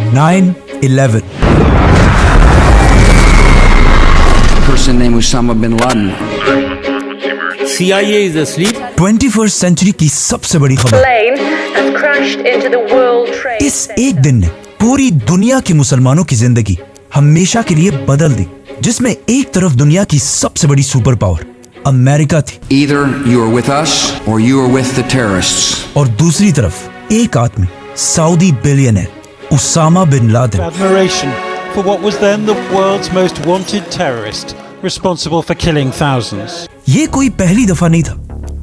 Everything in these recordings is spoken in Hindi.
9/11 person named Osama bin Laden. CIA is asleep. 21st century की सबसे बड़ी खबर Plane has crashed into the World Trade इस Center. एक दिन ने पूरी दुनिया के मुसलमानों की जिंदगी हमेशा के लिए बदल दी, जिसमें एक तरफ दुनिया की सबसे बड़ी सुपर पावर अमेरिका थी Either you are with us or you are with the terrorists. और दूसरी तरफ एक आदमी सऊदी billionaire Osama bin Laden. Admiration for what was then the world's most wanted terrorist, responsible for killing thousands. ये कोई पहली दफा नहीं था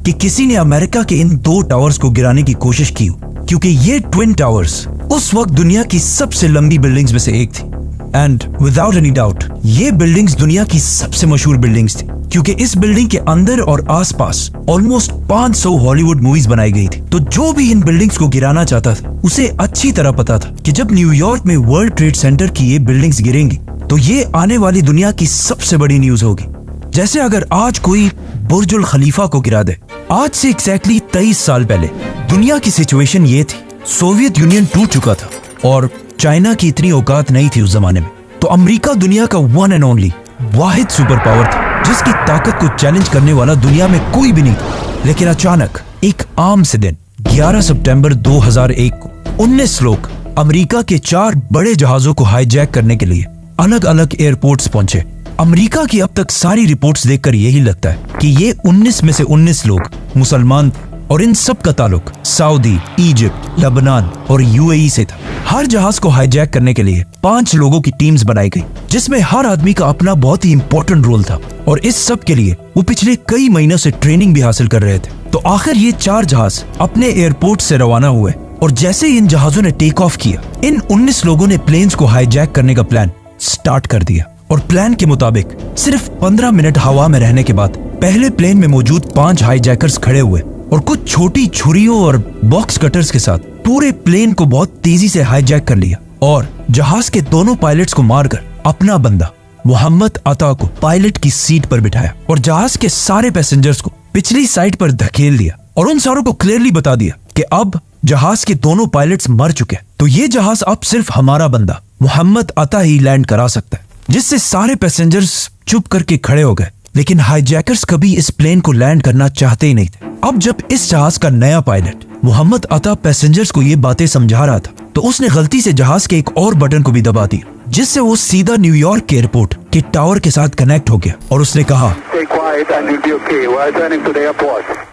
कि किसी ने अमेरिका के इन 2 टावर्स को गिराने की कोशिश की हो, क्योंकि ये ट्विन टावर्स उस वक्त दुनिया की सबसे लंबी बिल्डिंग्स में से एक थी। एंड विदाउट एनी डाउट ये बिल्डिंग्स दुनिया की सबसे मशहूर बिल्डिंग्स थी, क्योंकि इस बिल्डिंग के अंदर और आसपास ऑलमोस्ट 500 हॉलीवुड मूवीज बनाई गई थी। तो जो भी इन बिल्डिंग्स को गिराना चाहता था उसे अच्छी तरह पता था कि जब न्यूयॉर्क में वर्ल्ड ट्रेड सेंटर की ये बिल्डिंग्स गिरेंगी तो ये आने वाली दुनिया की सबसे बड़ी न्यूज होगी। जैसे अगर आज कोई बुर्जुल खलीफा को गिरा दे। आज से एग्जैक्टली 23 साल पहले दुनिया की सिचुएशन ये थी, सोवियत यूनियन टूट चुका था और चाइना की इतनी औकात नहीं थी उस जमाने में। तो अमेरिका दुनिया का one and only Wahid super power था जिसकी ताकत को चैलेंज करने वाला दुनिया में कोई भी नहीं था। लेकिन अचानक एक आम से दिन 11 सितंबर 2001 को 19 लोग अमेरिका के 4 बड़े जहाजों को हाईजैक करने के लिए अलग अलग एयरपोर्ट्स पहुंचे। अमेरिका की अब तक सारी रिपोर्ट्स देखकर यही लगता है कि ये 19 में से 19 लोग मुसलमान थे और इन सब का ताल्लुक सऊदी, इजिप्ट, लेबनान और यूएई से था। हर जहाज को हाईजैक करने के लिए 5 लोगों की टीम्स बनाई गई, जिसमें हर आदमी का अपना बहुत ही इंपॉर्टेंट रोल था और इस सब के लिए वो पिछले कई महीनों से ट्रेनिंग भी हासिल कर रहे थे। तो आखिर ये 4 जहाज अपने एयरपोर्ट से रवाना हुए और जैसे ही इन जहाजों ने टेक ऑफ किया, इन 19 लोगों ने प्लेन्स को हाईजैक करने का प्लान स्टार्ट कर दिया। और प्लान के मुताबिक सिर्फ 15 मिनट हवा में रहने के बाद पहले प्लेन में मौजूद 5 हाईजैकर्स खड़े हुए और कुछ छोटी छुरियों और बॉक्स कटर्स के साथ पूरे प्लेन को बहुत तेजी से हाईजैक कर लिया और जहाज के दोनों पायलट्स को मारकर अपना बंदा मोहम्मद अता को पायलट की सीट पर बिठाया और जहाज के सारे पैसेंजर्स को पिछली साइड पर धकेल दिया और उन सारों को क्लियरली बता दिया कि अब जहाज के दोनों पायलट्स मर चुके हैं, तो ये जहाज अब सिर्फ हमारा बंदा मोहम्मद अता ही लैंड करा सकता है। जिससे सारे पैसेंजर्स चुप करके खड़े हो गए, लेकिन हाईजैकर्स कभी इस प्लेन को लैंड करना चाहते ही नहीं थे। अब जब इस जहाज का नया पायलट मोहम्मद अता पैसेंजर्स को ये बातें समझा रहा था तो उसने गलती से जहाज के एक और बटन को भी दबा दिया, जिससे वो सीधा न्यूयॉर्क के एयरपोर्ट के टावर के साथ कनेक्ट हो गया और उसने कहा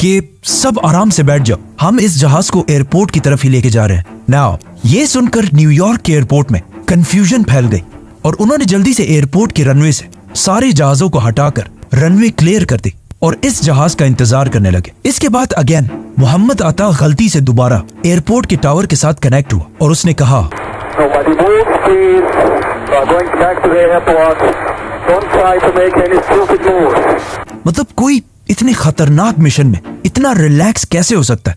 कि सब आराम से बैठ जाओ, हम इस जहाज को एयरपोर्ट की तरफ ही लेके जा रहे हैं। नाउ ये सुनकर न्यूयॉर्क के एयरपोर्ट में कंफ्यूजन फैल गई और उन्होंने जल्दी से एयरपोर्ट के रनवे से सारे जहाजों को हटाकर रनवे क्लियर कर दी और इस जहाज का इंतजार करने लगे। इसके बाद अगेन मोहम्मद अता गलती से दोबारा एयरपोर्ट के टावर के साथ कनेक्ट हुआ और उसने कहा मतलब कोई इतने खतरनाक मिशन में इतना रिलैक्स कैसे हो सकता है।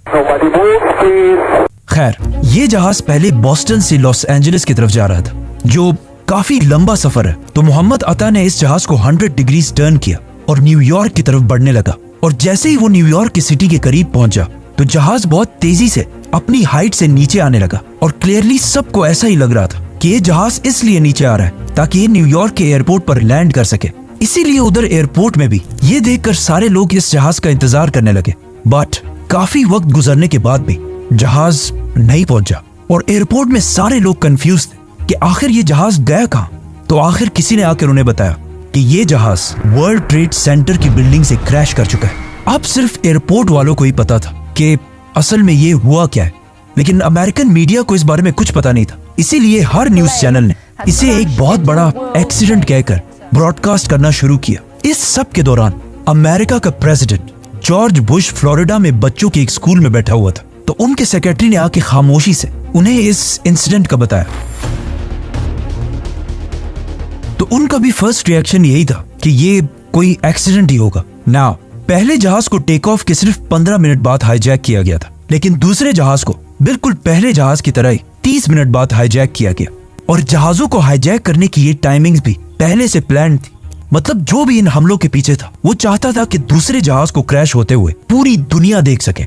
खैर ये जहाज पहले बोस्टन से लॉस एंजलिस की तरफ जा रहा था, जो काफी लंबा सफर है। तो मोहम्मद अता ने इस जहाज को 100 डिग्रीज टर्न किया और न्यूयॉर्क की तरफ बढ़ने लगा और जैसे ही वो न्यूयॉर्क की सिटी के करीब पहुंचा तो जहाज बहुत तेजी से अपनी हाइट से नीचे आने लगा और क्लियरली सबको ऐसा ही लग रहा था कि ये जहाज इसलिए नीचे आ रहा है ताकि ये न्यूयॉर्क के एयरपोर्ट पर लैंड कर सके। इसीलिए उधर एयरपोर्ट में भी ये देखकर सारे लोग इस जहाज का इंतजार करने लगे। बट काफी वक्त गुजरने के बाद भी जहाज नहीं पहुंचा और एयरपोर्ट में सारे लोग कंफ्यूज थे कि आखिर ये जहाज गया कहाँ। तो आखिर किसी ने आकर उन्हें बताया कि ये जहाज वर्ल्ड ट्रेड सेंटर की बिल्डिंग से क्रैश कर चुका है। अब सिर्फ एयरपोर्ट वालों को ही पता था कि असल में ये हुआ क्या है, लेकिन अमेरिकन मीडिया को इस बारे में कुछ पता नहीं था। इसीलिए हर न्यूज चैनल ने इसे एक बहुत बड़ा एक्सीडेंट कहकर ब्रॉडकास्ट करना शुरू किया। इस सब के दौरान अमेरिका का प्रेसिडेंट जॉर्ज बुश फ्लोरिडा में बच्चों के एक स्कूल में बैठा हुआ था, तो उनके सेक्रेटरी ने आके खामोशी से उन्हें इस इंसिडेंट का बताया। तो उनका भी फर्स्ट रिएक्शन यही था कि ये कोई एक्सीडेंट ही होगा। नाउ पहले जहाज को टेक ऑफ के सिर्फ 15 मिनट बाद हाईजैक किया गया था, लेकिन दूसरे जहाज को बिल्कुल पहले जहाज की तरह ही 30 मिनट बाद हाईजैक किया गया और जहाजों को हाईजैक करने की ये टाइमिंग्स भी पहले से प्लान थी। मतलब जो भी इन हमलों के पीछे था वो चाहता था कि दूसरे जहाज को क्रैश होते हुए पूरी दुनिया देख सके।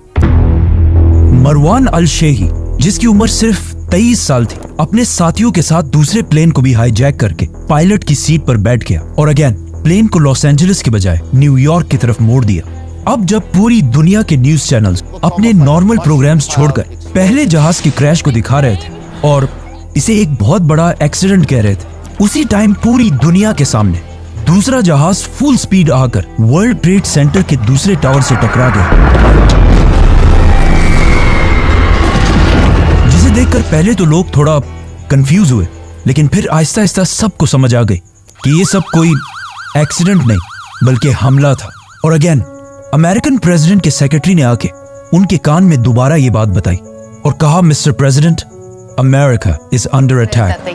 मरवान अल शेही, जिसकी उम्र सिर्फ 23 साल थी, अपने साथियों के साथ दूसरे प्लेन को भी हाईजैक करके पायलट की सीट पर बैठ गया और अगेन प्लेन को लॉस एंजलिस के बजाय न्यूयॉर्क की तरफ मोड़ दिया। अब जब पूरी दुनिया के न्यूज चैनल्स अपने नॉर्मल प्रोग्राम्स छोड़कर पहले जहाज के क्रैश को दिखा रहे थे और इसे एक बहुत बड़ा एक्सीडेंट कह रहे थे, उसी टाइम पूरी दुनिया के सामने दूसरा जहाज फुल स्पीड आकर वर्ल्ड ट्रेड सेंटर के दूसरे टावर से टकरा गया, जिसे देखकर पहले तो लोग थोड़ा कंफ्यूज हुए, लेकिन फिर आहिस्ता आहिस्ता सबको समझ आ गई कि ये सब कोई एक्सीडेंट नहीं बल्कि हमला था। और अगेन अमेरिकन प्रेसिडेंट के सेक्रेटरी ने आके उनके कान में दोबारा ये बात बताई और कहा, mister president, America is under attack.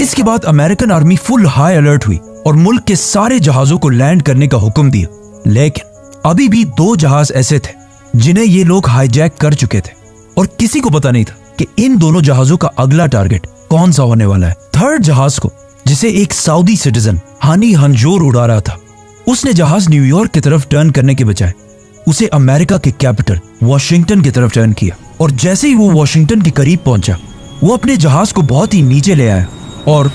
इसके बाद American army full high alert हुई और मुल्क के सारे जहाजों को लैंड करने का हुक्म दिया। लेकिन अभी भी 2 जहाज ऐसे थे जिन्हें ये लोग हाईजैक कर चुके थे और किसी को पता नहीं था कि इन दोनों जहाजों का अगला टारगेट कौन सा होने वाला है। थर्ड जहाज को, जिसे एक सऊदी सिटीजन हानी हंजोर उड़ा रहा था, उसने जहाज न्यूयॉर्क की तरफ टर्न करने के बजाय उसे अमेरिका के कैपिटल वॉशिंगटन की तरफ टर्न किया और जैसे ही वो वॉशिंगटन के करीब पहुंचा, वो अपने जहाज को बहुत ही नीचे ले आया और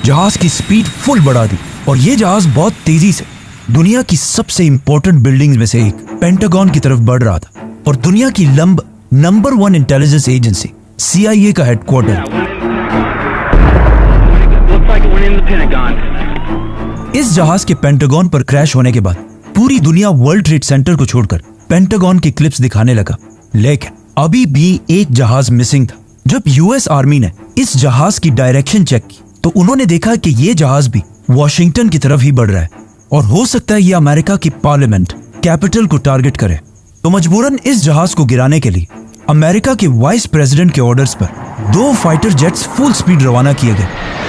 जहाज की स्पीड फुल बढ़ा दी और ये जहाज बहुत तेजी से दुनिया की सबसे इंपॉर्टेंट बिल्डिंग्स में से एक पेंटागन की तरफ बढ़ रहा था और दुनिया की नंबर 1 इंटेलिजेंस एजेंसी CIA का हेडक्वार्टर इस जहाज के पेंटागन पर क्रैश होने के बाद पूरी दुनिया वर्ल्ड ट्रेड सेंटर को छोड़कर पेंटागन की क्लिप्स दिखाने लगा। लेकिन अभी भी एक जहाज मिसिंग था। जब US आर्मी ने इस जहाज की डायरेक्शन चेक की तो उन्होंने देखा कि ये जहाज भी वॉशिंगटन की तरफ ही बढ़ रहा है और हो सकता है ये अमेरिका की पार्लियामेंट कैपिटल को टारगेट करे। तो मजबूरन इस जहाज को गिराने के लिए अमेरिका के वाइस प्रेसिडेंट के ऑर्डर्स पर 2 फाइटर जेट्स फुल स्पीड रवाना किए गए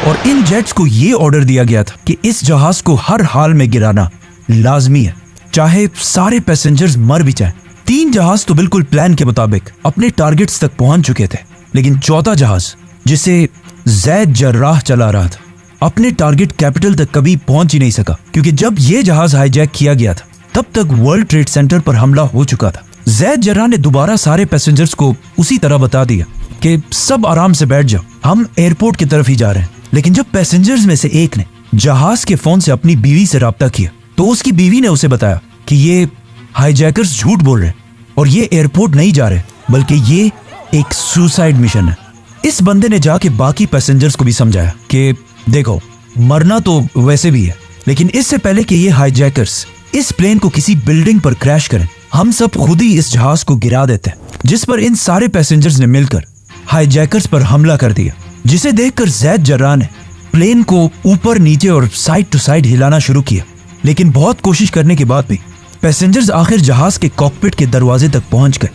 और इन जेट्स को ये ऑर्डर दिया गया था कि इस जहाज को हर हाल में गिराना लाजमी है, चाहे सारे पैसेंजर्स मर भी जाएं। 3 जहाज तो बिल्कुल प्लान के मुताबिक अपने टारगेट्स तक पहुंच चुके थे, लेकिन चौथा जहाज, जिसे ज़ैद जर्राह चला रहा था, अपने टारगेट कैपिटल तक कभी पहुंच ही नहीं सका, क्योंकि जब ये जहाज हाईजैक किया गया था तब तक वर्ल्ड ट्रेड सेंटर पर हमला हो चुका था। ज़ैद जर्राह ने दोबारा सारे पैसेंजर्स को उसी तरह बता दिया कि सब आराम से बैठ जाओ, हम एयरपोर्ट की तरफ ही जा रहे हैं। लेकिन जब पैसेंजर्स में से एक ने जहाज के फोन से अपनी बीवी से राब्ता किया तो उसकी बीवी ने उसे बताया कि ये हाईजैकर्स झूठ बोल रहे हैं और ये एयरपोर्ट नहीं जा रहे, बल्कि ये एक सुसाइड मिशन है। इस बंदे ने जाके बाकी पैसेंजर्स को भी समझाया कि देखो, मरना तो वैसे भी है, लेकिन इससे पहले कि ये हाईजैकर्स इस प्लेन को किसी बिल्डिंग पर क्रैश करें, हम सब खुद ही इस जहाज को गिरा देते हैं। जिस पर इन सारे पैसेंजर्स ने मिलकर हाईजैकर्स पर हमला कर दिया, जिसे देखकर ज़ैद जर्राह ने प्लेन को ऊपर नीचे और साइड टू साइड हिलाना शुरू किया। लेकिन बहुत कोशिश करने के बाद भी पैसेंजर्स आखिर जहाज के कॉकपिट के दरवाजे तक पहुंच गए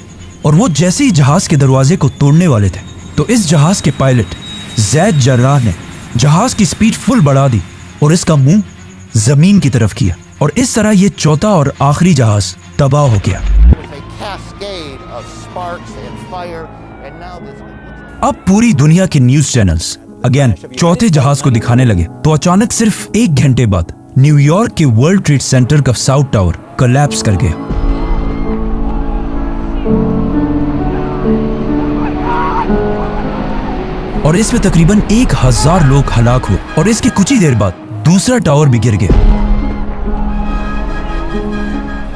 और वो जैसे ही जहाज के दरवाजे को तोड़ने वाले थे तो इस जहाज के पायलट ज़ैद जर्राह ने जहाज की स्पीड फुल बढ़ा दी और इसका मुंह जमीन की तरफ किया और इस तरह ये चौथा और आखिरी जहाज तबाह हो गया। अब पूरी दुनिया के न्यूज चैनल्स अगेन चौथे जहाज को दिखाने लगे तो अचानक सिर्फ 1 घंटे बाद न्यूयॉर्क के वर्ल्ड ट्रेड सेंटर का साउथ टावर कोलैप्स कर गया। और इसमें तकरीबन 1000 लोग हलाक हुए और इसके कुछ ही देर बाद दूसरा टावर भी गिर गया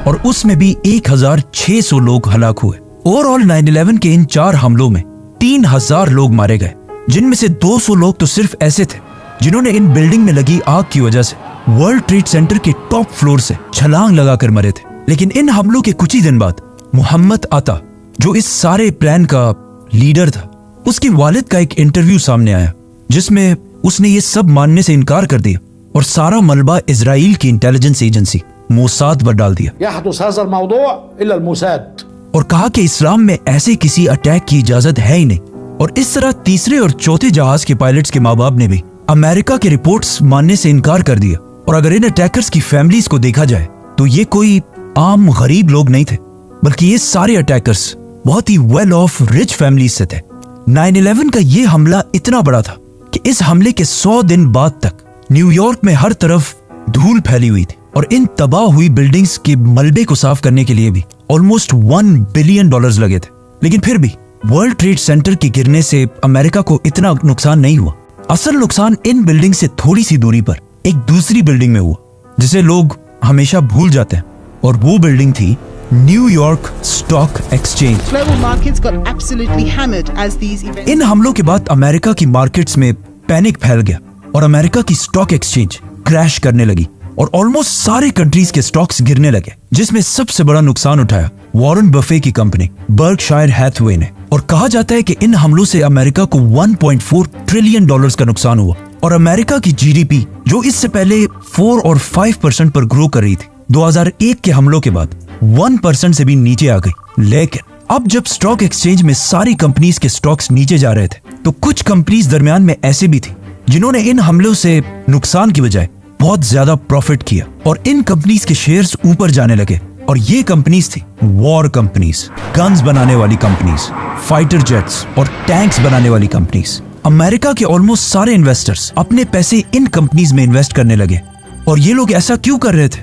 और उसमें भी 1600 लोग हलाक हुए। ओवरऑल 9/11 के इन 4 हमलों में 3000 लोग मारे गए, जिनमें से 200 लोग तो सिर्फ ऐसे थे जिन्होंने इन बिल्डिंग में लगी आग की वजह से वर्ल्ड ट्रेड सेंटर के टॉप फ्लोर से छलांग लगाकर मरे थे। लेकिन इन हमलों के कुछ ही दिन बाद मोहम्मद अता, जो इस सारे प्लान का लीडर था, उसके वालिद का एक इंटरव्यू सामने आया जिसमें उसने ये सब मानने से इनकार कर दिया और सारा मलबा इजराइल की इंटेलिजेंस एजेंसी मोसाद पर डाल दिया और कहा कि इस्लाम में ऐसे किसी अटैक की इजाजत है ही नहीं। और इस तरह तीसरे और चौथे जहाज के पायलट्स के माँ बाप ने भी अमेरिका के रिपोर्ट्स मानने से इनकार कर दिया। और अगर इन अटैकर्स की फैमिलीज को देखा जाए तो ये कोई आम गरीब लोग नहीं थे, बल्कि ये सारे अटैकर्स बहुत ही वेल ऑफ रिच फैमिलीज से थे। 9/11 का ये हमला इतना बड़ा था कि इस हमले के 100 दिन बाद तक न्यूयॉर्क में हर तरफ धूल फैली हुई थी और इन तबाह हुई बिल्डिंग्स के मलबे को साफ करने के लिए भी ऑलमोस्ट $1 बिलियन लगे थे। लेकिन फिर भी वर्ल्ड ट्रेड सेंटर के गिरने से अमेरिका को इतना नुकसान नहीं हुआ। असल नुकसान इन बिल्डिंग से थोड़ी सी दूरी पर एक दूसरी बिल्डिंग में हुआ जिसे लोग हमेशा भूल जाते हैं, और वो बिल्डिंग थी New York stock exchange. Global markets got absolutely hammered as these events. इन हमलों के बाद अमेरिका की मार्केट्स में पैनिक फैल गया और अमेरिका की स्टॉक एक्सचेंज क्रैश करने लगी और ऑलमोस्ट सारे कंट्रीज के स्टॉक्स गिरने लगे, जिसमें सबसे बड़ा नुकसान उठाया वॉरेन बफे की कंपनी बर्कशायर हैथवे ने। और कहा जाता है कि इन हमलों से अमेरिका को 1.4 ट्रिलियन डॉलर्स का नुकसान हुआ और अमेरिका की जीडीपी जो इससे पहले 4 और 5% पर ग्रो कर रही थी, 2001 के हमलों के बाद 1% से भी नीचे आ गई। लेकिन अब जब स्टॉक एक्सचेंज में सारी कंपनीज के स्टॉक्स नीचे जा रहे थे, तो कुछ कंपनीज दरमियान में ऐसे भी थी जिन्होंने इन हमलों से नुकसान की बजाय बहुत ज्यादा प्रॉफिट किया और इन कंपनीज के शेयर्स ऊपर जाने लगे। और ये कंपनीज थी वॉर कंपनीज, गन्स बनाने वाली कंपनीज, फाइटर जेट्स और टैंक्स बनाने वाली कंपनीज। अमेरिका के ऑलमोस्ट सारे इन्वेस्टर्स अपने पैसे इन कंपनीज में इन्वेस्ट करने लगे। और ये लोग ऐसा क्यों कर रहे थे?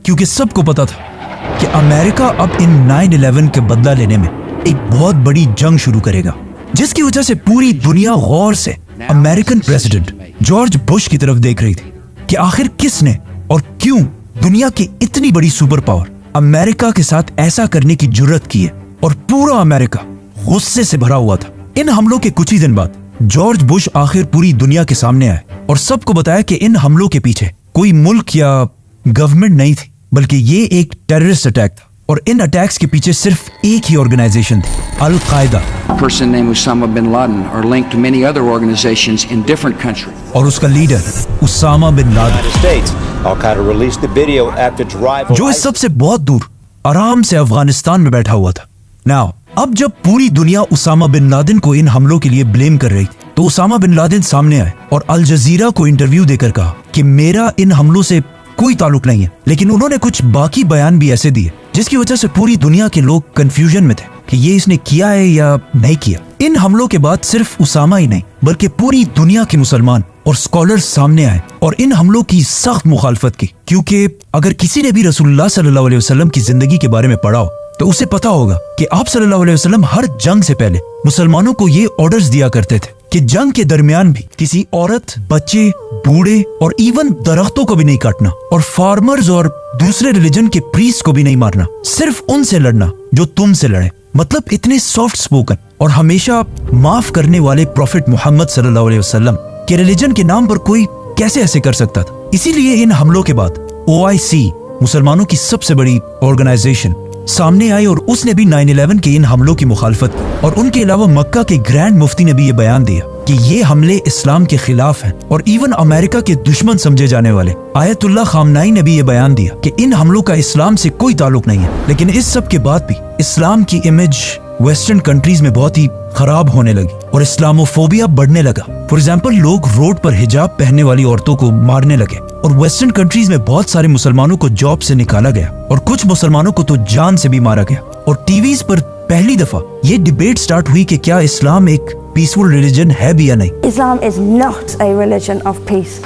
क्योंकि सबको पता था कि अमेरिका अब इन 9/11 के बदला लेने में एक बहुत बड़ी जंग शुरू करेगा, जिसकी वजह से पूरी दुनिया गौर से अमेरिकन प्रेसिडेंट जॉर्ज बुश की तरफ देख रही थी कि आखिर किसने और क्यों दुनिया की इतनी बड़ी सुपर पावर अमेरिका के साथ ऐसा करने की जुर्रत की है। और पूरा अमेरिका गुस्से से भरा हुआ था। इन हमलों के कुछ ही दिन बाद जॉर्ज बुश आखिर पूरी दुनिया के सामने आए और सबको बताया कि इन हमलों के पीछे कोई मुल्क या गवर्नमेंट नहीं थी, बल्कि ये एक टेररिस्ट अटैक था। और इन अटैक्स के पीछे सिर्फ एक ही ऑर्गेनाइजेशन थी, अल कायदा। A person named Osama bin Laden are linked to many other organizations in different countries. और उसका leader Osama bin Laden, States. Al-Qaeda released the video after its arrival. जो इस सबसे बहुत दूर आराम से अफगानिस्तान में बैठा हुआ था। नाउ अब जब पूरी दुनिया उसामा बिन लादेन को इन हमलों के लिए ब्लेम कर रही थी, तो उसामा बिन लादेन सामने आए और अल जजीरा को इंटरव्यू देकर कहा कि मेरा इन हमलों से कोई ताल्लुक नहीं है। लेकिन उन्होंने कुछ बाकी बयान भी ऐसे दिए जिसकी वजह से पूरी दुनिया के लोग कंफ्यूजन में थे कि ये इसने किया है या नहीं किया। इन हमलों के बाद सिर्फ उसामा ही नहीं बल्कि पूरी दुनिया के मुसलमान और स्कॉलर्स सामने आए और इन हमलों की सख्त मुखालफत की, क्योंकि अगर किसी ने भी रसूलुल्लाह सल्लल्लाहु अलैहि वसल्लम की जिंदगी के बारे में पढ़ा हो तो उसे पता होगा कि आप सल्लल्लाहु अलैहि वसल्लम हर जंग से पहले मुसलमानों को ये ऑर्डर्स दिया करते थे कि जंग के दरमियान भी किसी औरत, बच्चे, बूढ़े और इवन दरख्तों को भी नहीं काटना और फार्मर्स और दूसरे रिलीजन के प्रीस्ट को भी नहीं मारना, सिर्फ उनसे लड़ना जो तुमसे लड़े। मतलब इतने सॉफ्ट स्पोकन और हमेशा माफ करने वाले प्रॉफिट मोहम्मद सल्लल्लाहु अलैहि वसल्लम के रिलीजन के नाम पर कोई कैसे ऐसे कर सकता था? इसीलिए इन हमलों के बाद OIC, मुसलमानों की सबसे बड़ी ऑर्गेनाइजेशन, सामने आई और उसने भी 9/11 के इन हमलों की मुखालफत की। और उनके अलावा मक्का के ग्रैंड मुफ्ती ने भी ये बयान दिया कि ये हमले इस्लाम के खिलाफ हैं। और इवन अमेरिका के दुश्मन समझे जाने वाले आयतुल्लाह खामनाई ने भी ये बयान दिया कि इन हमलों का इस्लाम से कोई ताल्लुक नहीं है। लेकिन इस सब के बाद भी इस्लाम की इमेज वेस्टर्न कंट्रीज में बहुत ही खराब होने लगी और इस्लामोफोबिया बढ़ने लगा। फॉर एग्जाम्पल, लोग रोड पर हिजाब पहनने वाली औरतों को मारने लगे और वेस्टर्न कंट्रीज में बहुत सारे मुसलमानों को जॉब से निकाला गया और कुछ मुसलमानों को तो जान से भी मारा गया। और टीवीज पर पहली दफा ये डिबेट स्टार्ट हुई कि क्या इस्लाम एक पीसफुल रिलीजन है भी या नहीं। Islam is not a religion of peace.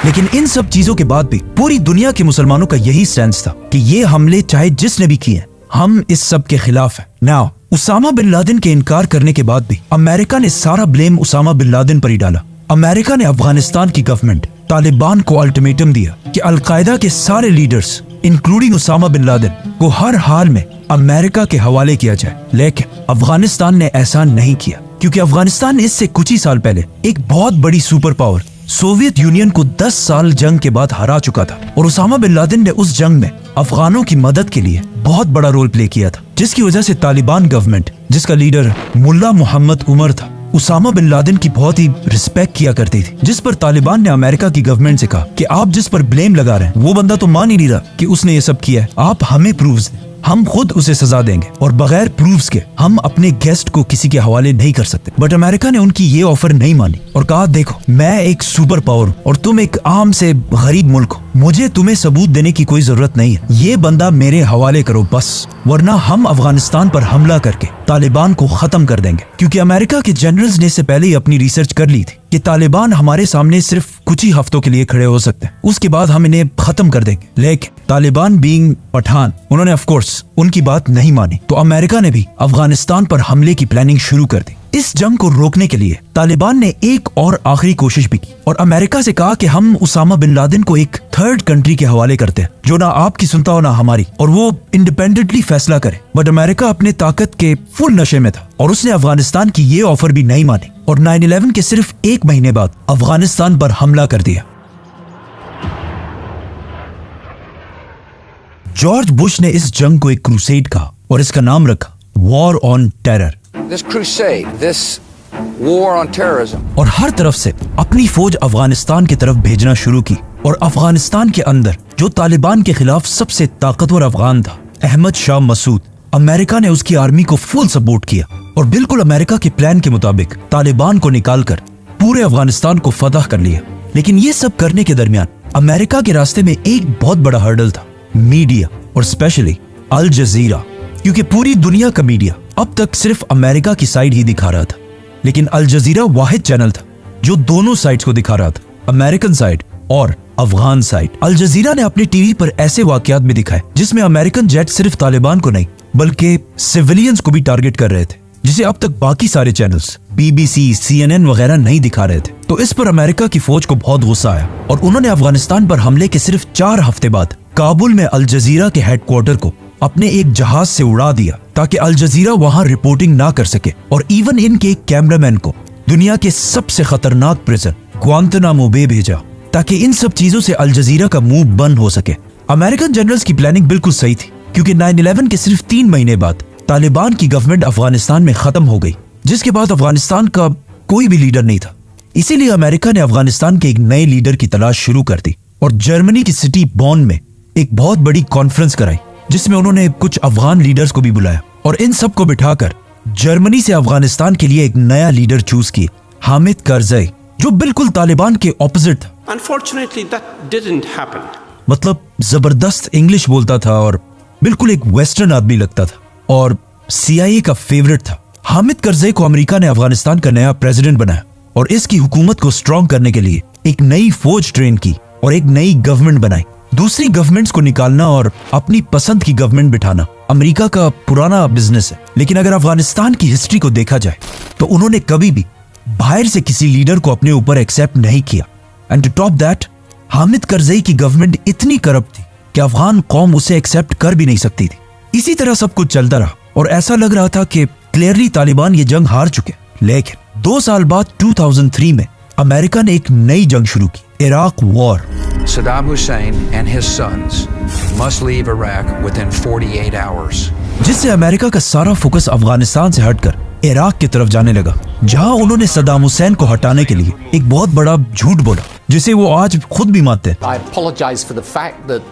लेकिन इन सब चीजों के बाद भी पूरी दुनिया के मुसलमानों का यही स्टैंड था कि ये हमले चाहे जिसने भी किए, हम इस सब के खिलाफ हैं। नाउ उसामा बिन लादेन के इनकार करने के बाद भी अमेरिका ने सारा ब्लेम उसामा बिन लादेन पर ही डाला। अमेरिका ने अफगानिस्तान की गवर्नमेंट तालिबान को अल्टीमेटम दिया कि अलकायदा के सारे leaders including Osama bin Laden को हर हाल में अमेरिका के हवाले किया जाए। लेकिन अफगानिस्तान ने ऐसा नहीं किया, क्योंकि अफगानिस्तान ने इससे कुछ ही साल पहले एक बहुत बड़ी सुपर पावर सोवियत यूनियन को 10 साल जंग के बाद हरा चुका था। और उसामा बिन लादेन ने उस जंग में अफगानों की मदद के लिए बहुत बड़ा रोल प्ले किया था, जिसकी वजह से तालिबान गवर्नमेंट, जिसका लीडर मुल्ला मोहम्मद उमर था, उसामा बिन लादेन की बहुत ही रिस्पेक्ट किया करती थी। जिस पर तालिबान ने अमेरिका की गवर्नमेंट से कहा कि आप जिस पर ब्लेम लगा रहे हैं वो बंदा तो मान ही नहीं रहा कि उसने ये सब किया है, आप हमें प्रूफ्स दें, हम खुद उसे सजा देंगे और बगैर प्रूफ्स के हम अपने गेस्ट को किसी के हवाले नहीं कर सकते। बट अमेरिका ने उनकी ये ऑफर नहीं मानी और कहा, देखो मैं एक सुपर पावर हूं और तुम एक आम से गरीब मुल्क हो, मुझे तुम्हें सबूत देने की कोई जरूरत नहीं है, ये बंदा मेरे हवाले करो बस, वरना हम अफगानिस्तान पर हमला करके तालिबान को खत्म कर देंगे। क्योंकि अमेरिका के जनरल्स ने इससे पहले ही अपनी रिसर्च कर ली थी कि तालिबान हमारे सामने सिर्फ कुछ ही हफ्तों के लिए खड़े हो सकते हैं, उसके बाद हम इन्हें खत्म कर देंगे। लेकिन तालिबान बीइंग पठान, उन्होंने ऑफ कोर्स उनकी बात नहीं मानी, तो अमेरिका ने भी अफगानिस्तान पर हमले की प्लानिंग शुरू कर दी। इस जंग को रोकने के लिए तालिबान ने एक और आखिरी कोशिश भी की और अमेरिका से कहा कि हम उसामा बिन लादेन को एक थर्ड कंट्री के हवाले करते हैं जो ना आपकी सुनता हो ना हमारी, और वो इंडिपेंडेंटली फैसला करे। बट अमेरिका अपने ताकत के फुल नशे में था और उसने अफगानिस्तान की ये ऑफर भी नहीं मानी और 9/11 के सिर्फ 1 महीने बाद अफगानिस्तान पर हमला कर दिया। जॉर्ज बुश ने इस जंग को एक क्रूसेड कहा और इसका नाम रखा war on terror. This crusade, this war on terrorism, और हर तरफ से अपनी फौज अफगानिस्तान की तरफ भेजना शुरू की और अफगानिस्तान के अंदर जो तालिबान के खिलाफ सबसे ताकतवर अफगान था, अहमद शाह मसूद, अमेरिका ने उसकी आर्मी को फुल सपोर्ट किया और बिल्कुल अमेरिका के प्लान के मुताबिक तालिबान को निकालकर पूरे अफगानिस्तान को फतह कर लिया। लेकिन ये सब करने के दरमियान अमेरिका के रास्ते में एक बहुत बड़ा हर्डल था, मीडिया और स्पेशली अल जजीरा, क्योंकि पूरी दुनिया का मीडिया अब तक सिर्फ अमेरिका की साइड ही दिखा रहा था, लेकिन अल जजीरा वाहिद चैनल था जो दोनों साइड्स को दिखा रहा था, अमेरिकन साइड और अफगान साइड। अल जजीरा ने अपने टीवी पर ऐसे वाकयात भी दिखाए जिसमें अमेरिकन जेट सिर्फ तालिबान को नहीं बल्कि सिविलियंस को भी टारगेट कर रहे थे, जिसे अब तक बाकी सारे चैनल्स BBC, CNN वगैरह नहीं दिखा रहे थे। तो इस पर अमेरिका की फौज को बहुत गुस्सा आया और उन्होंने अफगानिस्तान पर हमले के सिर्फ 4 हफ्ते बाद काबुल में अल जजीरा के हेडक्वार्टर को अपने एक जहाज से उड़ा दिया ताकि अल जजीरा वहां रिपोर्टिंग ना कर सके, और इवन इनके एक कैमरामैन को दुनिया के सबसे खतरनाक प्रिजन ग्वांतनामो बे भेजा ताकि इन सब चीजों से अल जजीरा का मुंह बंद हो सके। अमेरिकन जनरल्स की प्लानिंग बिल्कुल सही थी क्योंकि 9/11 के सिर्फ 3 महीने बाद तालिबान की गवर्नमेंट अफगानिस्तान में खत्म हो गई, जिसके बाद अफगानिस्तान का कोई भी लीडर नहीं था। इसीलिए अमेरिका ने अफगानिस्तान के एक नए लीडर की तलाश शुरू कर दी और जर्मनी की सिटी बॉन में एक बहुत बड़ी कॉन्फ्रेंस कराई जिसमें उन्होंने कुछ अफगान लीडर्स को भी बुलाया और इन सब को बिठाकर जर्मनी से अफगानिस्तान के लिए एक नया लीडर चूज किए, हामिद करजई, जो बिल्कुल तालिबान के ऑपोजिट था। Unfortunately, that didn't happen. मतलब जबरदस्त इंग्लिश बोलता था और बिल्कुल एक वेस्टर्न आदमी लगता था और CIA का फेवरेट था। हामिद करजई को अमेरिका ने अफगानिस्तान का नया प्रेसिडेंट बनाया और इसकी हुकूमत को स्ट्रॉन्ग करने के लिए एक नई फौज ट्रेन की और एक नई गवर्नमेंट बनाई। दूसरी गवर्नमेंट्स को निकालना और अपनी पसंद की गवर्नमेंट बिठाना अमेरिका का पुराना बिजनेस है, लेकिन अगर अफगानिस्तान की हिस्ट्री को देखा जाए तो उन्होंने कभी भी बाहर से किसी लीडर को अपने ऊपर एक्सेप्ट नहीं किया। And to top that, Hamid Karzai की गवर्नमेंट इतनी करप्ट थी कि अफगान कौम उसे एक्सेप्ट कर भी नहीं सकती थी। इसी तरह सब कुछ चलता रहा और ऐसा लग रहा था कि क्लियरली तालिबान ये जंग हार चुके। लेकिन 2 साल बाद 2003 में अमेरिका ने एक नई जंग शुरू की, Iraq war. Saddam Hussein and his sons must leave Iraq within 48 hours. जिससे अमेरिका का सारा फोकस अफगानिस्तान से हटकर इराक की तरफ जाने लगा, जहां उन्होंने सद्दाम हुसैन को हटाने के लिए एक बहुत बड़ा झूठ बोला जिसे वो आज खुद भी मानते हैं। I apologize for the fact that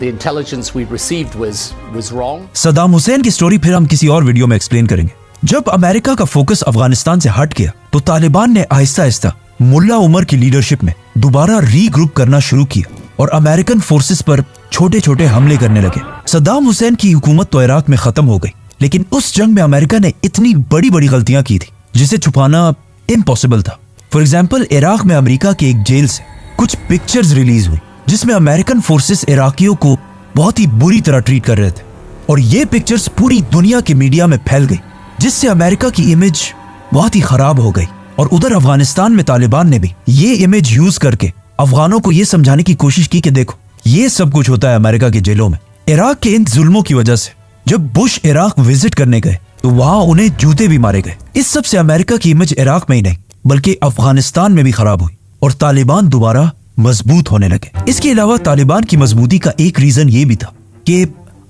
the intelligence we received was wrong. Saddam Hussain की स्टोरी फिर हम किसी और वीडियो में एक्सप्लेन करेंगे। जब अमेरिका का फोकस अफगानिस्तान से हट गया तो तालिबान ने आहिस्ता आहिस्ता मुल्ला उमर की लीडरशिप में दोबारा रीग्रुप करना शुरू किया और अमेरिकन फोर्सेस पर छोटे छोटे हमले करने लगे। सद्दाम हुसैन की हुकूमत तो इराक में खत्म हो गई, लेकिन उस जंग में अमेरिका ने इतनी बड़ी बड़ी गलतियां की थी जिसे छुपाना इम्पॉसिबल था। फॉर एग्जाम्पल, इराक में अमेरिका के एक जेल से कुछ पिक्चर्स रिलीज हुई जिसमें अमेरिकन फोर्सेस इराकियों को बहुत ही बुरी तरह ट्रीट कर रहे थे और ये पिक्चर्स पूरी दुनिया के मीडिया में फैल गई, जिससे अमेरिका की इमेज बहुत ही खराब हो गई। और उधर अफगानिस्तान में तालिबान ने भी ये इमेज यूज करके अफगानों को ये समझाने की कोशिश की कि देखो ये सब कुछ होता है अमेरिका के जेलों में। इराक के इन जुल्मों की वजह से जब बुश इराक विजिट करने गए तो वहां उन्हें जूते भी मारे गए। इस सब से अमेरिका की इमेज इराक में ही नहीं बल्कि अफगानिस्तान में भी खराब हुई और तालिबान दोबारा मजबूत होने लगे। इसके अलावा तालिबान की मजबूती का एक रीजन ये भी था कि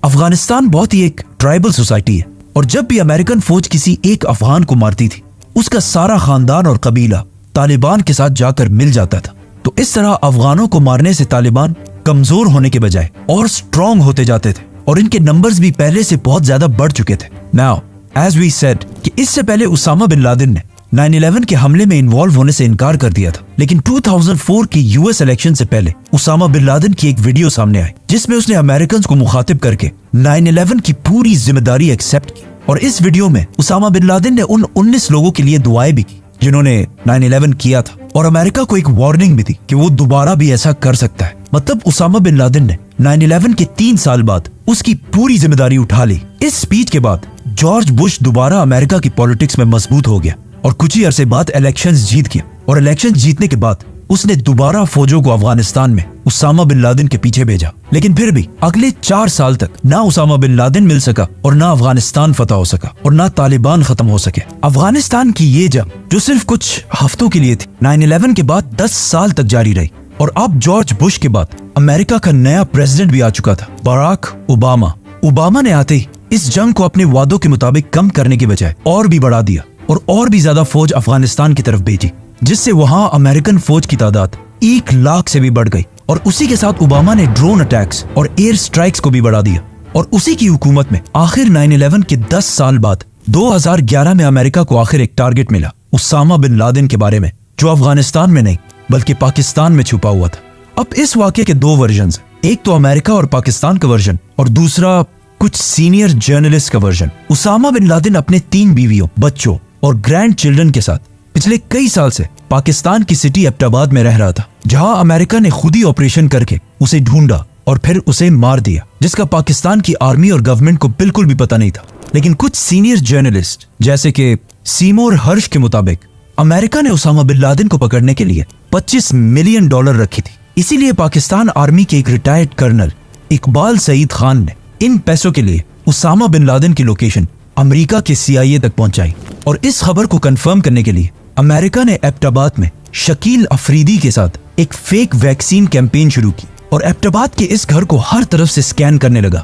अफगानिस्तान बहुत ही एक ट्राइबल सोसाइटी है और जब भी अमेरिकन फौज किसी एक अफगान को मारती थी उसका सारा खानदान और कबीला तालिबान के साथ जाकर मिल जाता था। तो इस तरह अफगानों को मारने से तालिबान कमजोर होने के बजाय और स्ट्रॉन्ग होते जाते थे और इनके नंबर्स भी पहले से बहुत ज्यादा बढ़ चुके थे। नाउ एज वी सेड कि इससे पहले उसामा बिन लादेन ने 9/11 के हमले में इन्वॉल्व होने से इनकार कर दिया था, लेकिन 2004 की यूएस इलेक्शन से पहले उसामा बिन लादेन की एक वीडियो सामने आई जिसमें उसने अमेरिकन को मुखातिब करके 9/11 की पूरी जिम्मेदारी एक्सेप्ट की। और इस वीडियो में उसामा बिन लादेन ने उन 19 लोगों के लिए दुआएं भी की जिन्होंने 9/11 किया था, और अमेरिका को एक वार्निंग भी दी कि वो दोबारा भी ऐसा कर सकता है। मतलब उसामा बिन लादेन ने 9/11 के 3 साल बाद उसकी पूरी जिम्मेदारी उठा ली। इस स्पीच के बाद जॉर्ज बुश दोबारा अमेरिका की पॉलिटिक्स में मजबूत हो गया और कुछ ही अरसे बाद इलेक्शंस जीत गया। और इलेक्शन जीतने के बाद उसने दोबारा फौजों को अफगानिस्तान में उसामा बिन लादेन के पीछे भेजा। लेकिन फिर भी अगले 4 साल तक ना उसामा बिन लादेन मिल सका और ना अफगानिस्तान फतह हो सका और ना तालिबान खत्म हो सके। अफगानिस्तान की ये जंग जो सिर्फ कुछ हफ्तों के लिए थी, 9/11 के बाद 10 साल तक जारी रही। और अब जॉर्ज बुश के बाद अमेरिका का नया प्रेसिडेंट भी आ चुका था, बराक ओबामा। ओबामा ने आते ही इस जंग को अपने वादों के मुताबिक कम करने की बजाय और भी बढ़ा दिया और भी ज्यादा फौज अफगानिस्तान की तरफ भेजी, जिससे वहां अमेरिकन फौज की तादाद 1 लाख से भी बढ़ गई। और उसी के साथ ओबामा ने ड्रोन अटैक्स और एयर स्ट्राइक्स को भी बढ़ा दिया। और उसी की हुकूमत में आखिर 9/11 के 10 साल बाद 2011 में अमेरिका को आखिर एक टारगेट मिला उसामा बिन लादेन के बारे में, जो अफगानिस्तान में नहीं बल्कि पाकिस्तान में छुपा हुआ था। अब इस वाकये के 2 वर्जन, एक तो अमेरिका और पाकिस्तान का वर्जन और दूसरा कुछ सीनियर जर्नलिस्ट का वर्जन। उसामा बिन लादेन अपने 3 बीवियों, बच्चों और ग्रैंड चिल्ड्रन के साथ पिछले कई साल से पाकिस्तान की सिटी एबटाबाद में रह रहा था, जहां अमेरिका ने खुद ही ऑपरेशन करके उसे ढूंढा और फिर उसे मार दिया, जिसका पाकिस्तान की आर्मी और गवर्नमेंट को बिल्कुल भी पता नहीं था। लेकिन कुछ सीनियर जर्नलिस्ट जैसे कि सीमोर हर्ष के मुताबिक अमेरिका ने उसामा बिन लादेन को पकड़ने के लिए $25 मिलियन रखी थी। इसीलिए पाकिस्तान आर्मी के एक रिटायर्ड कर्नल इकबाल सईद खान ने इन पैसों के लिए उसामा बिन लादेन की लोकेशन अमेरिका के CIA तक पहुंचाई। और इस खबर को कंफर्म करने के लिए अमेरिका ने एबटाबाद में शकील अफरीदी के साथ एक फेक वैक्सीन कैंपेन शुरू की और एबटाबाद के इस घर को हर तरफ से स्कैन करने लगा।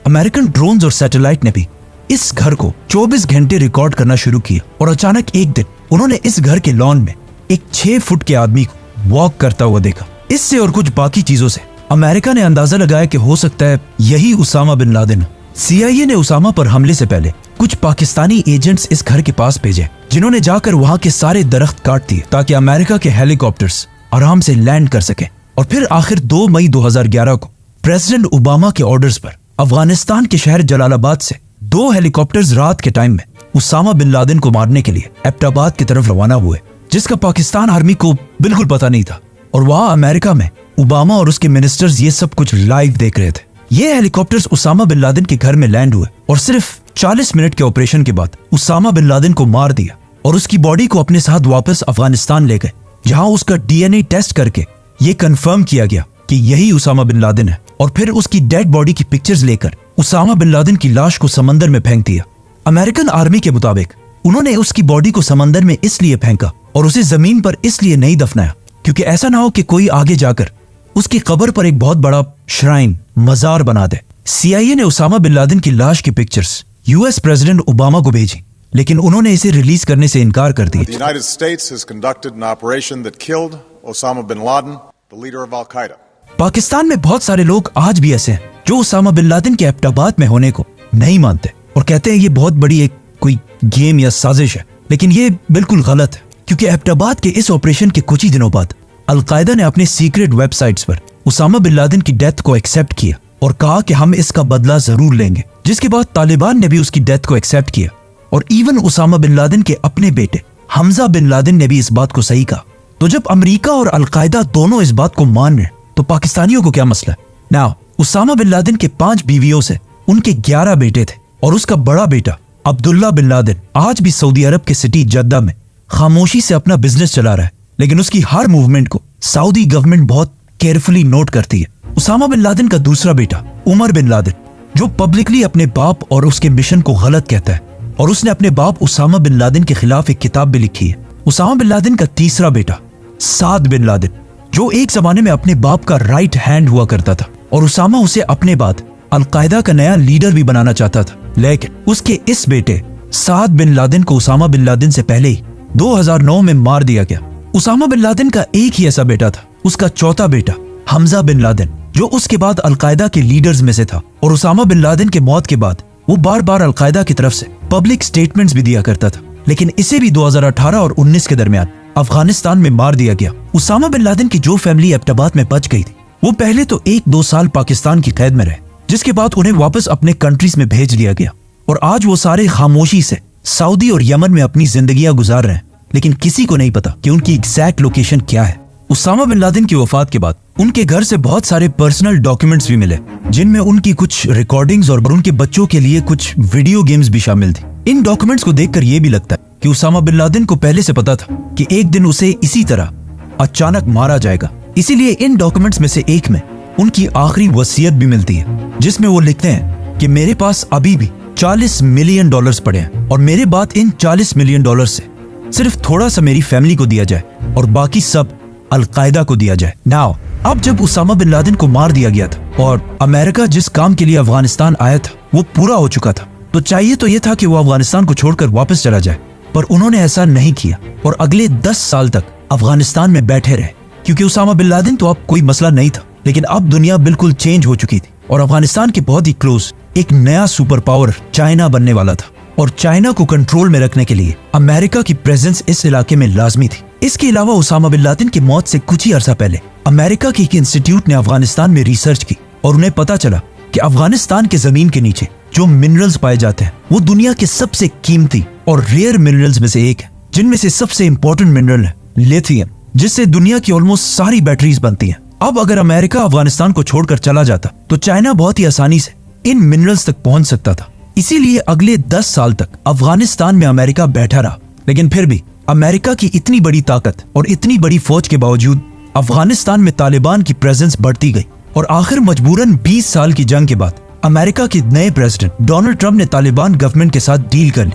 अमेरिकन ड्रोन्स और सैटेलाइट ने भी इस घर को 24 घंटे रिकॉर्ड करना शुरू किया। और अचानक एक दिन उन्होंने इस घर के लॉन में एक 6 फुट के आदमी को वॉक करता हुआ देखा। इससे और कुछ बाकी चीजों से अमेरिका ने अंदाजा लगाया कि हो सकता है यही उसामा बिन लादेन। CIA ने उसामा पर हमले से पहले कुछ पाकिस्तानी एजेंट्स इस घर के पास भेजे, जिन्होंने जाकर वहां के सारे दरख्त काट दिए ताकि अमेरिका के हेलीकॉप्टर्स आराम से लैंड कर सके। और फिर आखिर 2 मई 2011 को प्रेसिडेंट ओबामा के ऑर्डर्स पर अफगानिस्तान के शहर जलालाबाद से 2 हेलीकॉप्टर्स रात के टाइम में उसामा बिन लादेन को मारने के लिए एबटाबाद की तरफ रवाना हुए, जिसका पाकिस्तान आर्मी को बिल्कुल पता नहीं था। और वहां अमेरिका में ओबामा और उसके मिनिस्टर्स ये सब कुछ लाइव देख रहे थे। ये हेलीकॉप्टर्स उसामा बिन लादेन के घर में लैंड हुए और सिर्फ 40 मिनट के ऑपरेशन के बाद उसामा बिन लादेन को मार दिया और उसकी बॉडी को अपने साथ वापस अफगानिस्तान ले गए, जहां उसका DNA टेस्ट करके ये कंफर्म किया गया कि यही उसामा बिन लादेन है। और फिर उसकी डेड बॉडी की पिक्चर्स लेकर उसामा बिन लादेन की लाश को समंदर में फेंक दिया। अमेरिकन आर्मी के मुताबिक उन्होंने उसकी बॉडी को समंदर में इसलिए फेंका और उसे जमीन पर इसलिए नहीं दफनाया क्योंकि ऐसा ना हो कि कोई आगे जाकर उसकी कब्र पर एक बहुत बड़ा श्राइन, मजार बना दे। CIA ने उसामा बिन लादेन की लाश की पिक्चर्स US प्रेसिडेंट ओबामा को भेजी, लेकिन उन्होंने इसे रिलीज करने से इनकार कर दिया। The United States has conducted an operation that killed Osama bin Laden, the leader of Al-Qaeda. Pakistan में बहुत सारे लोग आज भी ऐसे हैं जो उसामा बिन लादेन के एबटाबाद में होने को नहीं मानते और कहते हैं ये बहुत बड़ी एक कोई गेम या साजिश है। लेकिन ये बिल्कुल गलत है, क्योंकि एबटाबाद के इस ऑपरेशन के कुछ ही दिनों बाद अल-कायदा ने अपने सीक्रेट वेबसाइट्स पर उसामा बिन लादेन की डेथ को एक्सेप्ट किया और कहा कि हम इसका बदला जरूर लेंगे, जिसके बाद तालिबान ने भी उसकी डेथ को एक्सेप्ट किया। और इवन उसामा बिन लादेन के अपने बेटे हमजा बिन लादेन ने भी इस बात को सही कहा। तो जब अमेरिका और अल-कायदा दोनों इस बात को मान रहे तो पाकिस्तानियों को क्या मसला है? नाउ उसामा बिन लादेन के 5 बीवियों से उनके 11 बेटे थे और उसका बड़ा बेटा अब्दुल्ला बिन लादेन आज भी सऊदी अरब के सिटी जद्दा में खामोशी से अपना बिजनेस चला रहा है, लेकिन उसकी हर मूवमेंट को सऊदी गवर्नमेंट बहुत केयरफुली नोट करती है। उसामा बिन लादेन का दूसरा बेटा उमर बिन लादेन, जो पब्लिकली अपने बाप और उसके मिशन को गलत कहता है, और उसने अपने बाप उसामा बिन लादेन के खिलाफ एक किताब भी लिखी है। उसामा बिन लादेन का तीसरा बेटा साद बिन लादेन, जो एक जमाने में अपने बाप का राइट हैंड हुआ करता था और उसामा उसे अपने बाद अल-कायदा का नया लीडर भी बनाना चाहता था, लेकिन उसके इस बेटे साद बिन लादेन को उसामा बिन लादेन से पहले ही 2009 में मार दिया गया। उसामा बिन लादेन का एक ही ऐसा बेटा था, उसका चौथा बेटा हमजा बिन लादेन, जो उसके बाद अल-कायदा के लीडर्स में से था। और उसामा बिन लादेन के मौत के बाद वो बार बार अल-कायदा की तरफ से पब्लिक स्टेटमेंट्स भी दिया करता था, लेकिन इसे भी 2018 और 19 के दरमियान अफगानिस्तान में मार दिया गया। उसामा बिन लादेन की जो फैमिली एबटाबाद में बच गई थी, वो पहले तो 1-2 साल पाकिस्तान की कैद में रहे, जिसके बाद उन्हें वापस अपने कंट्रीज में भेज दिया गया और आज वो सारे खामोशी से सऊदी और यमन में अपनी जिंदगियां गुजार रहे हैं। लेकिन किसी को नहीं पता कि उनकी एग्जैक्ट लोकेशन क्या है। उसामा बिन लादेन की वफात के बाद उनके घर से बहुत सारे पर्सनल डॉक्यूमेंट्स भी मिले, जिनमें उनकी कुछ रिकॉर्डिंग्स और उनके बच्चों के लिए कुछ वीडियो गेम्स भी शामिल थी। इन डॉक्यूमेंट्स को देखकर यह भी लगता है कि उसामा बिन लादेन को पहले से पता था कि एक दिन उसे इसी तरह अचानक मारा जाएगा। इसीलिए इन डॉक्यूमेंट्स में से एक में उनकी आखिरी वसीयत भी मिलती है, जिसमें वो लिखते हैं कि मेरे पास अभी भी $40 मिलियन पड़े हैं और मेरे बाद इन $40 मिलियन से सिर्फ थोड़ा सा मेरी फैमिली को दिया जाए और बाकी सब अल-कायदा को दिया जाए। नाउ अब जब उसामा बिन लादेन को मार दिया गया था और अमेरिका जिस काम के लिए अफगानिस्तान आया था वो पूरा हो चुका था, तो चाहिए तो ये था कि वो अफगानिस्तान को छोड़कर वापस चला जाए, पर उन्होंने ऐसा नहीं किया और अगले 10 साल तक अफगानिस्तान में बैठे रहे। क्योंकि उसामा बिन लादेन तो अब कोई मसला नहीं था, लेकिन अब दुनिया बिल्कुल चेंज हो चुकी थी और अफगानिस्तान के बहुत ही क्लोज एक नया सुपर पावर चाइना बनने वाला था और चाइना को कंट्रोल में रखने के लिए अमेरिका की प्रेजेंस इस इलाके में लाजमी थी। इसके अलावा उसामा बिन लादेन की मौत से कुछ ही अरसा पहले अमेरिका के एक इंस्टीट्यूट ने अफगानिस्तान में रिसर्च की और उन्हें पता चला कि अफगानिस्तान के जमीन के नीचे जो मिनरल्स पाए जाते हैं वो दुनिया के सबसे कीमती और रेयर मिनरल्स में से एक है, जिनमें से सबसे इंपॉर्टेंट मिनरल है लिथियम, जिससे दुनिया की ऑलमोस्ट सारी बैटरीज बनती हैं। अब अगर अमेरिका अफगानिस्तान को छोड़कर चला जाता तो चाइना बहुत ही आसानी से इन मिनरल्स तक पहुंच सकता था। इसीलिए अगले 10 साल तक अफगानिस्तान में अमेरिका बैठा रहा। लेकिन फिर भी अमेरिका की इतनी बड़ी ताकत और इतनी बड़ी फौज के बावजूद अफगानिस्तान में तालिबान की प्रेजेंस बढ़ती गई और आखिर मजबूरन 20 साल की जंग के बाद अमेरिका के नए प्रेसिडेंट डोनाल्ड ट्रंप ने तालिबान गवर्नमेंट के साथ डील कर ली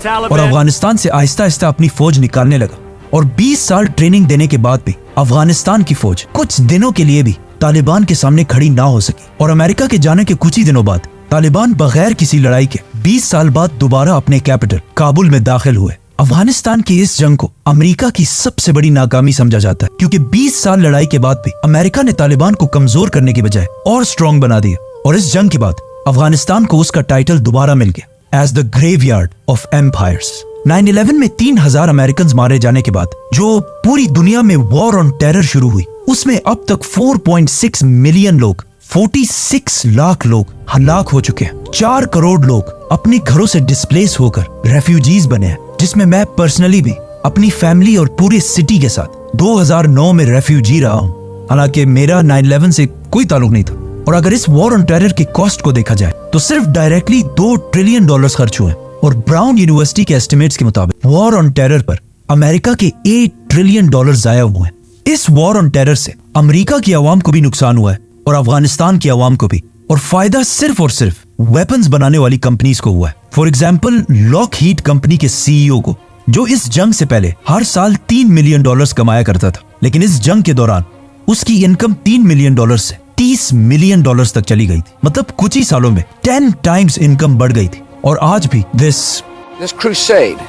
और अफगानिस्तान से आहिस्ता आहिस्ता अपनी फौज निकालने लगा। और 20 साल ट्रेनिंग देने के बाद भी अफगानिस्तान की फौज कुछ दिनों के लिए भी तालिबान के सामने खड़ी ना हो सकी और अमेरिका के जाने के कुछ ही दिनों बाद तालिबान बगैर किसी लड़ाई के 20 साल बाद दोबारा अपने कैपिटल काबुल में दाखिल हुए। अफगानिस्तान की इस जंग को अमेरिका की सबसे बड़ी नाकामी समझा जाता है, क्योंकि 20 साल लड़ाई के बाद भी अमेरिका ने तालिबान को कमजोर करने की बजाय और स्ट्रॉन्ग बना दिया और इस जंग के बाद अफगानिस्तान को उसका टाइटल दोबारा मिल गया as the graveyard of empires. 9/11 में 3000 अमेरिकन मारे जाने के बाद जो पूरी दुनिया में वॉर ऑन टेरर शुरू हुई, उसमें अब तक 4.6 मिलियन लोग, 46 लाख लोग हलाक हो चुके हैं। 4 करोड़ लोग अपने घरों से डिस्प्लेस होकर रेफ्यूजीज बने हैं, जिसमें मैं पर्सनली भी अपनी फैमिली और पूरे सिटी के साथ 2009 में रेफ्यूजी रहा हूँ। हालांकि मेरा 9/11 से कोई ताल्लुक नहीं था और अगर इस वॉर ऑन टेरर की कॉस्ट को देखा जाए तो सिर्फ डायरेक्टली $2 ट्रिलियन खर्च हुए और ब्राउन यूनिवर्सिटी के एस्टिमेट्स के मुताबिक वॉर ऑन टेरर पर अमेरिका के $8 ट्रिलियन जाया हुए हैं। इस वॉर ऑन टेरर से अमेरिका की आवाम को भी नुकसान हुआ है और अफगानिस्तान की आवाम को भी, और फायदा सिर्फ और सिर्फ वेपन्स बनाने वाली कंपनीज को हुआ है। फॉर एग्जाम्पल लॉकहीड कंपनी के सीईओ को, जो इस जंग से पहले हर साल $3 मिलियन कमाया करता था, लेकिन इस जंग के दौरान उसकी इनकम $3 मिलियन से $30 मिलियन तक चली गई थी। मतलब कुछ ही सालों में 10 टाइम्स इनकम बढ़ गई थी। और आज भी This crusade,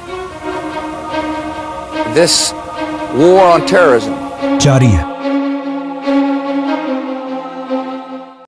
this war on terrorism जारी है।